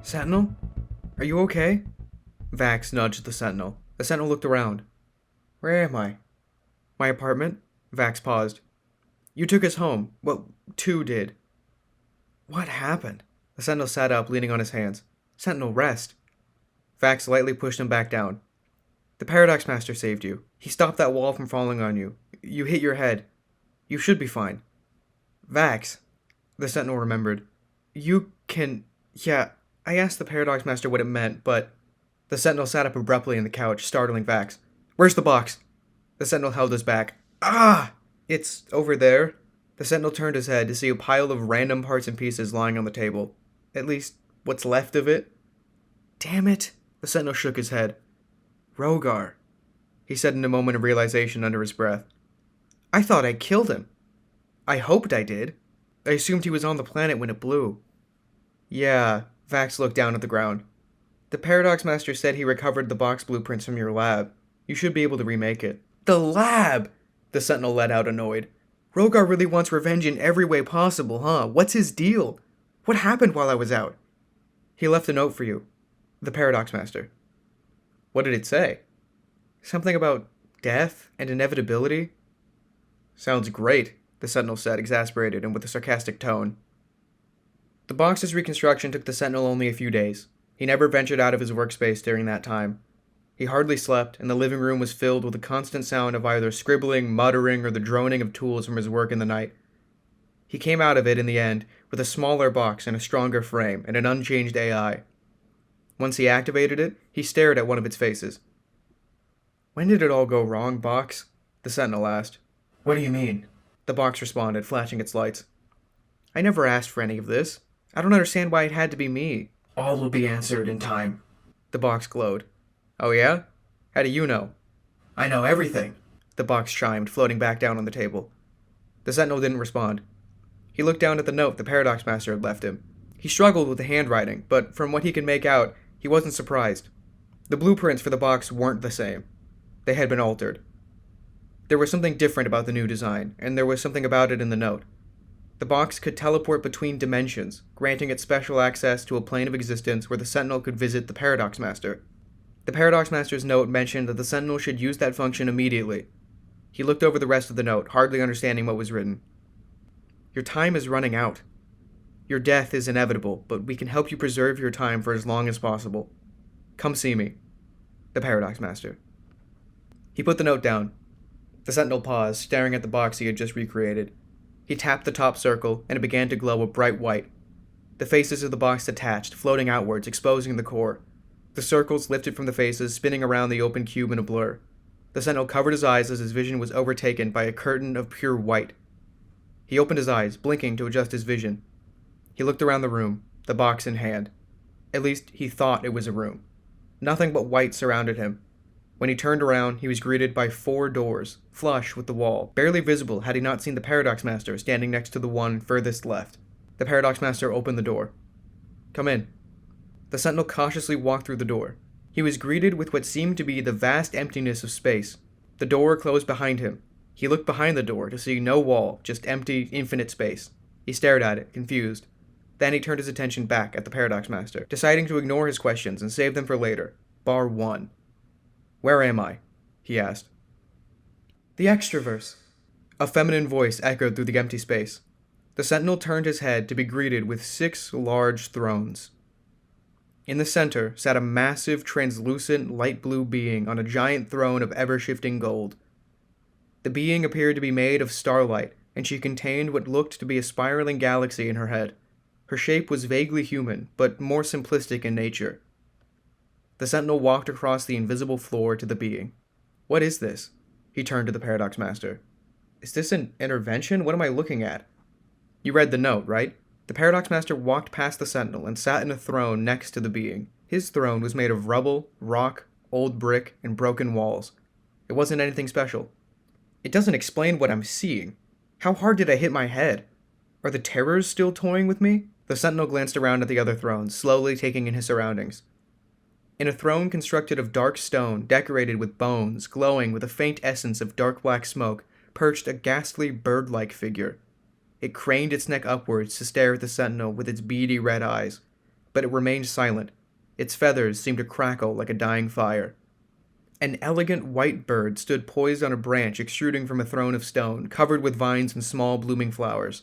Sentinel? Are you okay? Vax nudged the Sentinel. The Sentinel looked around. Where am I? My apartment? Vax paused. You took us home. Well, two did. What happened? The Sentinel sat up, leaning on his hands. Sentinel, rest. Vax lightly pushed him back down. The Paradox Master saved you. He stopped that wall from falling on you. You hit your head. You should be fine. Vax. The Sentinel remembered. You can... Yeah, I asked the Paradox Master what it meant, but... The Sentinel sat up abruptly in the couch, startling Vax. Where's the box? The Sentinel held his back. Ah! It's over there. The Sentinel turned his head to see a pile of random parts and pieces lying on the table. At least, what's left of it. Damn it! The Sentinel shook his head. Rogar, he said in a moment of realization under his breath. I thought I killed him. I hoped I did. I assumed he was on the planet when it blew. Yeah, Vax looked down at the ground. The Paradox Master said he recovered the box blueprints from your lab. You should be able to remake it. The lab! The Sentinel let out, annoyed. Rogar really wants revenge in every way possible, huh? What's his deal? What happened while I was out? He left a note for you. The Paradox Master. What did it say? Something about death and inevitability? Sounds great, the Sentinel said, exasperated and with a sarcastic tone. The box's reconstruction took the Sentinel only a few days. He never ventured out of his workspace during that time. He hardly slept, and the living room was filled with a constant sound of either scribbling, muttering, or the droning of tools from his work in the night. He came out of it, in the end, with a smaller box and a stronger frame, and an unchanged AI. Once he activated it, he stared at one of its faces. When did it all go wrong, Box? The Sentinel asked. What do you mean? The box responded, flashing its lights. I never asked for any of this. I don't understand why it had to be me. All will be answered in time. The box glowed. Oh yeah? How do you know? I know everything, the box chimed, floating back down on the table. The Sentinel didn't respond. He looked down at the note the Paradox Master had left him. He struggled with the handwriting, but from what he could make out, he wasn't surprised. The blueprints for the box weren't the same. They had been altered. There was something different about the new design, and there was something about it in the note. The box could teleport between dimensions, granting it special access to a plane of existence where the Sentinel could visit the Paradox Master. The Paradox Master's note mentioned that the Sentinel should use that function immediately. He looked over the rest of the note, hardly understanding what was written. Your time is running out. Your death is inevitable, but we can help you preserve your time for as long as possible. Come see me. The Paradox Master. He put the note down. The Sentinel paused, staring at the box he had just recreated. He tapped the top circle, and it began to glow a bright white. The faces of the box detached, floating outwards, exposing the core. The circles lifted from the faces, spinning around the open cube in a blur. The Sentinel covered his eyes as his vision was overtaken by a curtain of pure white. He opened his eyes, blinking to adjust his vision. He looked around the room, the box in hand. At least, he thought it was a room. Nothing but white surrounded him. When he turned around, he was greeted by 4 doors, flush with the wall, barely visible had he not seen the Paradox Master standing next to the one furthest left. The Paradox Master opened the door. Come in. The Sentinel cautiously walked through the door. He was greeted with what seemed to be the vast emptiness of space. The door closed behind him. He looked behind the door to see no wall, just empty, infinite space. He stared at it, confused. Then he turned his attention back at the Paradox Master, deciding to ignore his questions and save them for later, bar one. Where am I? He asked. The Extraverse. A feminine voice echoed through the empty space. The Sentinel turned his head to be greeted with 6 large thrones. In the center sat a massive, translucent, light blue being on a giant throne of ever-shifting gold. The being appeared to be made of starlight, and she contained what looked to be a spiraling galaxy in her head. Her shape was vaguely human, but more simplistic in nature. The Sentinel walked across the invisible floor to the being. What is this? He turned to the Paradox Master. Is this an intervention? What am I looking at? You read the note, right? The Paradox Master walked past the Sentinel and sat in a throne next to the being. His throne was made of rubble, rock, old brick, and broken walls. It wasn't anything special. It doesn't explain what I'm seeing. How hard did I hit my head? Are the terrors still toying with me? The Sentinel glanced around at the other thrones, slowly taking in his surroundings. In a throne constructed of dark stone, decorated with bones, glowing with a faint essence of dark black smoke, perched a ghastly bird-like figure. It craned its neck upwards to stare at the Sentinel with its beady red eyes. but it remained silent. Its feathers seemed to crackle like a dying fire. An elegant white bird stood poised on a branch extruding from a throne of stone, covered with vines and small blooming flowers.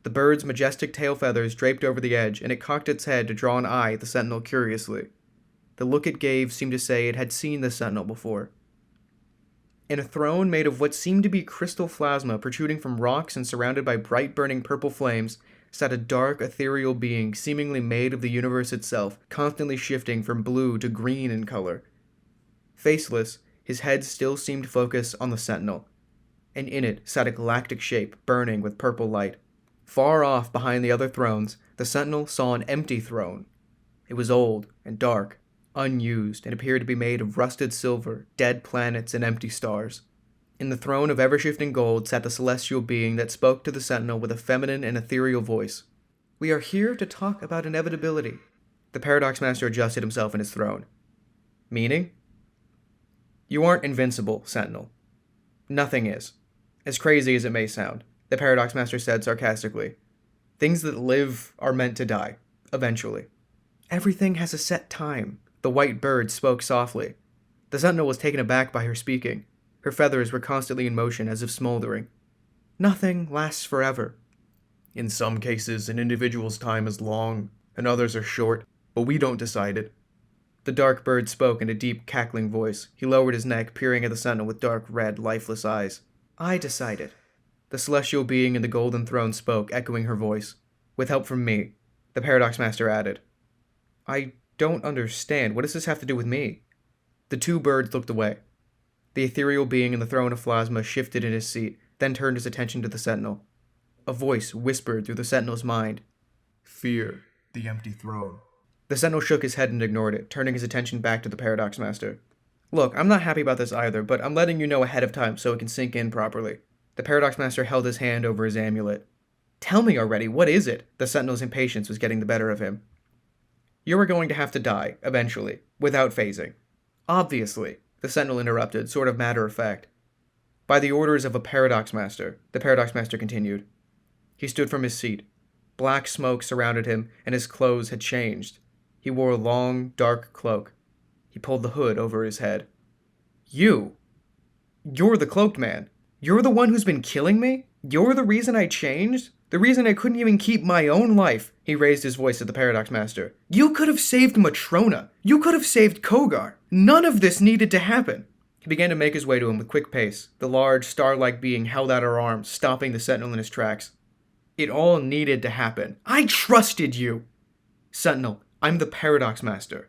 The bird's majestic tail feathers draped over the edge, and it cocked its head to draw an eye at the sentinel curiously. The look it gave seemed to say it had seen the sentinel before. In a throne made of what seemed to be crystal plasma protruding from rocks and surrounded by bright burning purple flames, sat a dark, ethereal being seemingly made of the universe itself, constantly shifting from blue to green in color. Faceless, his head still seemed focused on the sentinel, and in it sat a galactic shape burning with purple light. Far off behind the other thrones, the sentinel saw an empty throne. It was old and dark, unused, and appeared to be made of rusted silver, dead planets, and empty stars. In the throne of ever-shifting gold sat the celestial being that spoke to the sentinel with a feminine and ethereal voice. "We are here to talk about inevitability." The Paradox Master adjusted himself in his throne. "Meaning?" "You aren't invincible, Sentinel. Nothing is. As crazy as it may sound," the Paradox Master said sarcastically. "Things that live are meant to die, eventually. Everything has a set time." The white bird spoke softly. The sentinel was taken aback by her speaking. Her feathers were constantly in motion as if smoldering. "Nothing lasts forever. In some cases, an individual's time is long, and others are short, but we don't decide it." The dark bird spoke in a deep, cackling voice. He lowered his neck, peering at the sentinel with dark, red, lifeless eyes. "I decide it." The celestial being in the golden throne spoke, echoing her voice. "With help from me," the Paradox Master added. "I don't understand. What does this have to do with me?" The two birds looked away. The ethereal being in the throne of plasma shifted in his seat, then turned his attention to the sentinel. A voice whispered through the sentinel's mind. "Fear the empty throne." The sentinel shook his head and ignored it, turning his attention back to the Paradox Master. "Look, I'm not happy about this either, but I'm letting you know ahead of time so it can sink in properly." The Paradox Master held his hand over his amulet. "Tell me already, what is it?" The sentinel's impatience was getting the better of him. "You are going to have to die, eventually, without phasing." "Obviously," the sentinel interrupted, sort of matter of fact. "By the orders of a Paradox Master," the Paradox Master continued. He stood from his seat. Black smoke surrounded him, and his clothes had changed. He wore a long, dark cloak. He pulled the hood over his head. "You're the cloaked man. You're the one who's been killing me? You're the reason I changed? The reason I couldn't even keep my own life?" He raised his voice at the Paradox Master. "You could have saved Matrona. You could have saved Kogar. None of this needed to happen." He began to make his way to him with quick pace. The large, star-like being held out her arms, stopping the sentinel in his tracks. "It all needed to happen. I trusted you!" "Sentinel, I'm the Paradox Master.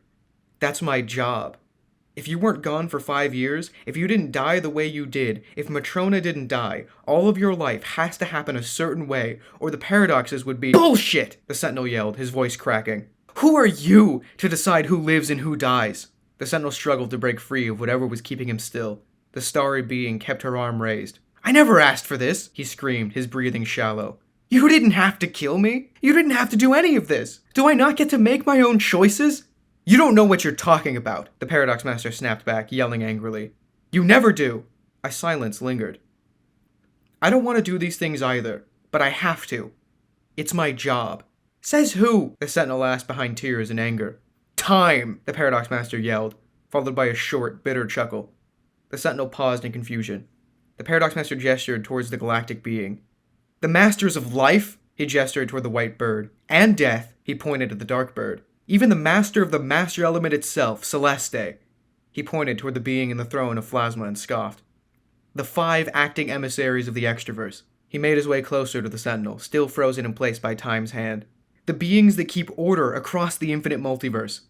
That's my job. If you weren't gone for 5 years, if you didn't die the way you did, if Matrona didn't die, all of your life has to happen a certain way, or the paradoxes would be— "Bullshit!" the sentinel yelled, his voice cracking. "Who are you to decide who lives and who dies?" The sentinel struggled to break free of whatever was keeping him still. The starry being kept her arm raised. "I never asked for this," he screamed, his breathing shallow. "You didn't have to kill me. You didn't have to do any of this. Do I not get to make my own choices?" "You don't know what you're talking about," the Paradox Master snapped back, yelling angrily. "You never do." A silence lingered. "I don't want to do these things either, but I have to. It's my job." "Says who?" the sentinel asked behind tears and anger. "Time!" the Paradox Master yelled, followed by a short, bitter chuckle. The sentinel paused in confusion. The Paradox Master gestured towards the galactic being. "The Masters of Life?" He gestured toward the white bird. "And Death," he pointed at the dark bird. "Even the master of the master element itself, Celeste." He pointed toward the being in the throne of plasma and scoffed. "The 5 acting emissaries of the Extraverse." He made his way closer to the sentinel, still frozen in place by time's hand. "The beings that keep order across the infinite multiverse.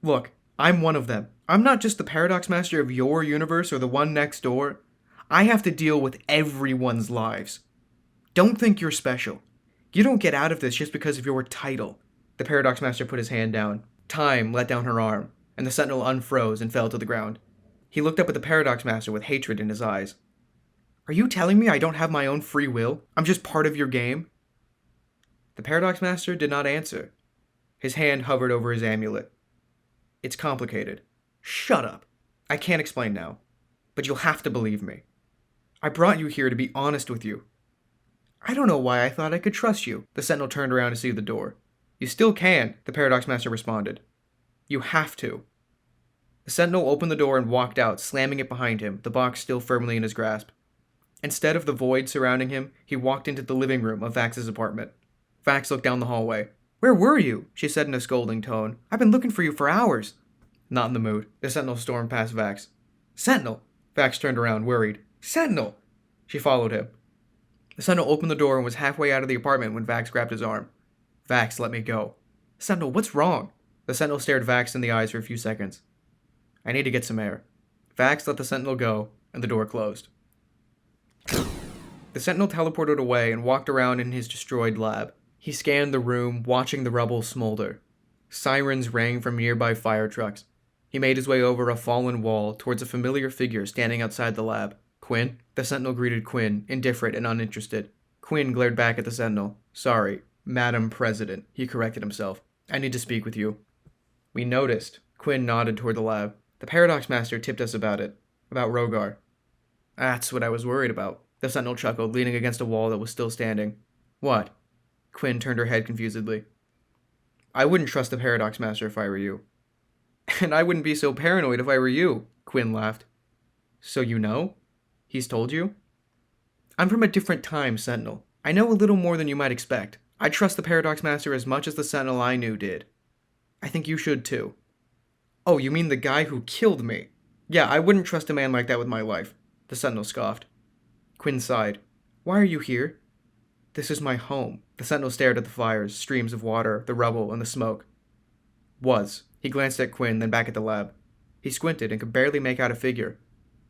Look, I'm one of them. I'm not just the Paradox Master of your universe or the one next door. I have to deal with everyone's lives. Don't think you're special. You don't get out of this just because of your title." The Paradox Master put his hand down. Time let down her arm, and the sentinel unfroze and fell to the ground. He looked up at the Paradox Master with hatred in his eyes. "Are you telling me I don't have my own free will? I'm just part of your game?" The Paradox Master did not answer. His hand hovered over his amulet. "It's complicated." "Shut up. I can't explain now. But you'll have to believe me. I brought you here to be honest with you." "I don't know why I thought I could trust you." The sentinel turned around to see the door. You still can, the Paradox Master responded. You have to. The Sentinel opened the door and walked out, slamming it behind him, the box still firmly in his grasp. Instead of the void surrounding him, he walked into the living room of Vax's apartment. Vax looked down the hallway. Where were you? She said in a scolding tone. I've been looking for you for hours. Not in the mood. The Sentinel stormed past Vax. Sentinel! Vax turned around, worried. Sentinel! She followed him. The Sentinel opened the door and was halfway out of the apartment when Vax grabbed his arm. Vax, let me go. Sentinel, what's wrong? The Sentinel stared Vax in the eyes for a few seconds. I need to get some air. Vax let the Sentinel go, and the door closed. The Sentinel teleported away and walked around in his destroyed lab. He scanned the room, watching the rubble smolder. Sirens rang from nearby fire trucks. He made his way over a fallen wall towards a familiar figure standing outside the lab. Quinn? The Sentinel greeted Quinn, indifferent and uninterested. Quinn glared back at the Sentinel. Sorry, Madam President, he corrected himself. I need to speak with you. We noticed. Quinn nodded toward the lab. The Paradox Master tipped us about it. About Rogar. That's what I was worried about. The Sentinel chuckled, leaning against a wall that was still standing. What? Quinn turned her head confusedly. I wouldn't trust the Paradox Master if I were you. And I wouldn't be so paranoid if I were you, Quinn laughed. So you know? He's told you? I'm from a different time, Sentinel. I know a little more than you might expect. I trust the Paradox Master as much as the Sentinel I knew did. I think you should too. Oh, you mean the guy who killed me? Yeah, I wouldn't trust a man like that with my life. The Sentinel scoffed. Quinn sighed. Why are you here? This is my home. The Sentinel stared at the fires, streams of water, the rubble, and the smoke. Was. He glanced at Quinn, then back at the lab. He squinted and could barely make out a figure.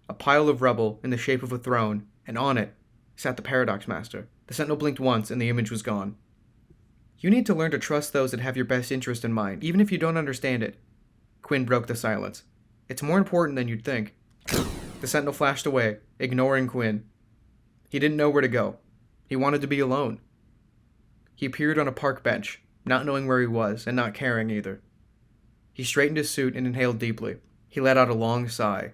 A pile of rubble in the shape of a throne, and on it sat the Paradox Master. The Sentinel blinked once, and the image was gone. You need to learn to trust those that have your best interest in mind, even if you don't understand it. Quinn broke the silence. It's more important than you'd think. The Sentinel flashed away, ignoring Quinn. He didn't know where to go. He wanted to be alone. He appeared on a park bench, not knowing where he was, and not caring either. He straightened his suit and inhaled deeply. He let out a long sigh.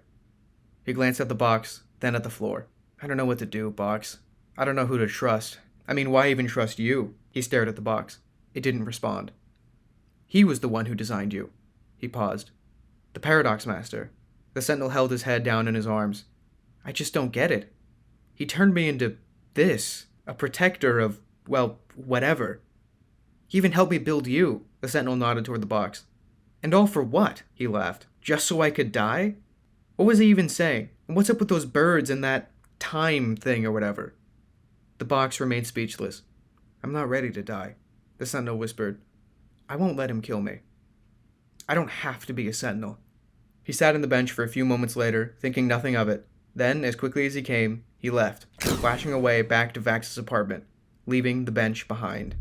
He glanced at the box, then at the floor. I don't know what to do, box. I don't know who to trust. I mean, why even trust you? He stared at the box. It didn't respond. He was the one who designed you. He paused. The Paradox Master. The Sentinel held his head down in his arms. I just don't get it. He turned me into this, a protector of, well, whatever. He even helped me build you. The Sentinel nodded toward the box. And all for what? He laughed. Just so I could die? What was he even saying? And what's up with those birds and that time thing or whatever? The box remained speechless. I'm not ready to die, the Sentinel whispered. I won't let him kill me. I don't have to be a Sentinel. He sat on the bench for a few moments later, thinking nothing of it. Then, as quickly as he came, he left, flashing away back to Vax's apartment, leaving the bench behind.